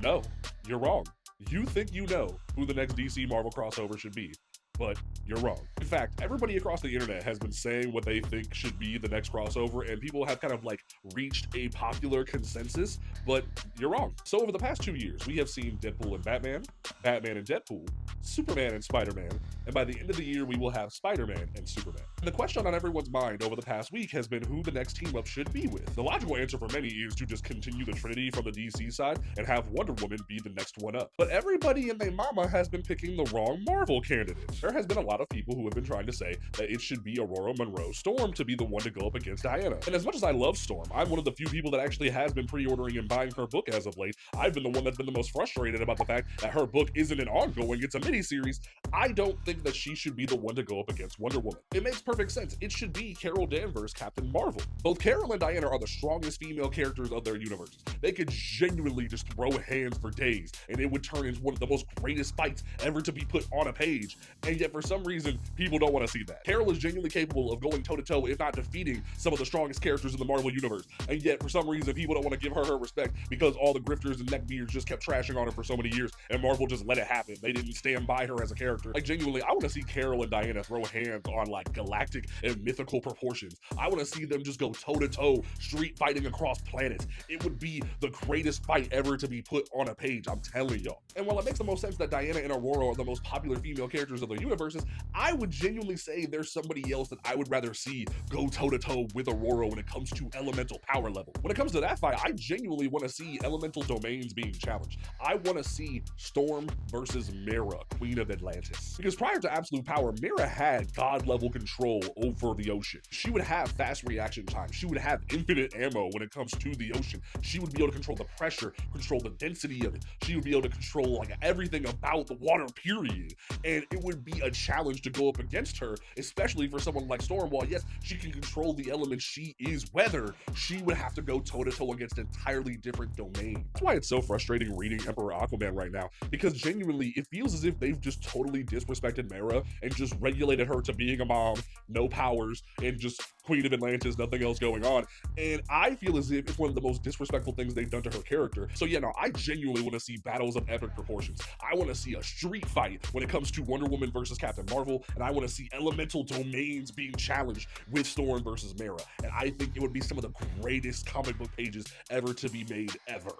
No, you're wrong. You think you know who the next DC Marvel crossover should be, but you're wrong. In fact, everybody across the internet has been saying what they think should be the next crossover, and people have kind of like reached a popular consensus, but you're wrong. So, over the past 2 years, we have seen Deadpool and Batman, Batman and Deadpool, Superman and Spider Man, and by the end of the year, we will have Spider Man and Superman. And the question on everyone's mind over the past week has been who the next team up should be with. The logical answer for many is to just continue the Trinity from the DC side and have Wonder Woman be the next one up. But everybody and their mama has been picking the wrong Marvel candidate. There has been a lot of people who have been trying to say that it should be Aurora Monroe Storm to be the one to go up against Diana. And as much as I love Storm, I'm one of the few people that actually has been pre-ordering and buying her book as of late. I've been the one that's been the most frustrated about the fact that her book isn't an ongoing, it's a miniseries. I don't think that she should be the one to go up against Wonder Woman. It makes perfect sense. It should be Carol Danvers, Captain Marvel. Both Carol and Diana are the strongest female characters of their universes. They could genuinely just throw hands for days, and it would turn into one of the most greatest fights ever to be put on a page. And yet, for some reason, people don't want to see that. Carol is genuinely capable of going toe-to-toe, if not defeating, some of the strongest characters in the Marvel Universe. And yet, for some reason, people don't want to give her respect because all the grifters and neckbeards just kept trashing on her for so many years, and Marvel just let it happen. They didn't stand by her as a character. Like, genuinely, I want to see Carol and Diana throw hands on, like, galactic and mythical proportions. I want to see them just go toe-to-toe, street fighting across planets. It would be the greatest fight ever to be put on a page, I'm telling y'all. And while it makes the most sense that Diana and Aurora are the most popular female characters of their universes, I would genuinely say there's somebody else that I would rather see go toe-to-toe with Aurora when it comes to elemental power level. When it comes to that fight, I genuinely want to see elemental domains being challenged. I want to see Storm versus Mera, Queen of Atlantis. Because prior to Absolute Power, Mera had god-level control over the ocean. She would have fast reaction time. She would have infinite ammo when it comes to the ocean. She would be able to control the pressure, control the density of it. She would be able to control like everything about the water, period. And it would be a challenge to go up against her, especially for someone like Storm. While yes, she can control the elements, she is weather, she would have to go toe-to-toe against entirely different domains. That's why it's so frustrating reading Emperor Aquaman right now, because genuinely it feels as if they've just totally disrespected Mera and just regulated her to being a mom, no powers, and just Queen of Atlantis, nothing else going on. And I feel as if it's one of the most disrespectful things they've done to her character. So yeah, no, I genuinely want to see battles of epic proportions. I want to see a street fight when it comes to Wonder Woman versus Captain Marvel, and I want to see elemental domains being challenged with Storm versus Mera. And I think it would be some of the greatest comic book pages ever to be made ever.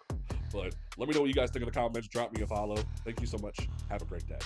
But let me know what you guys think in the comments. Drop me a follow. Thank you so much. Have a great day.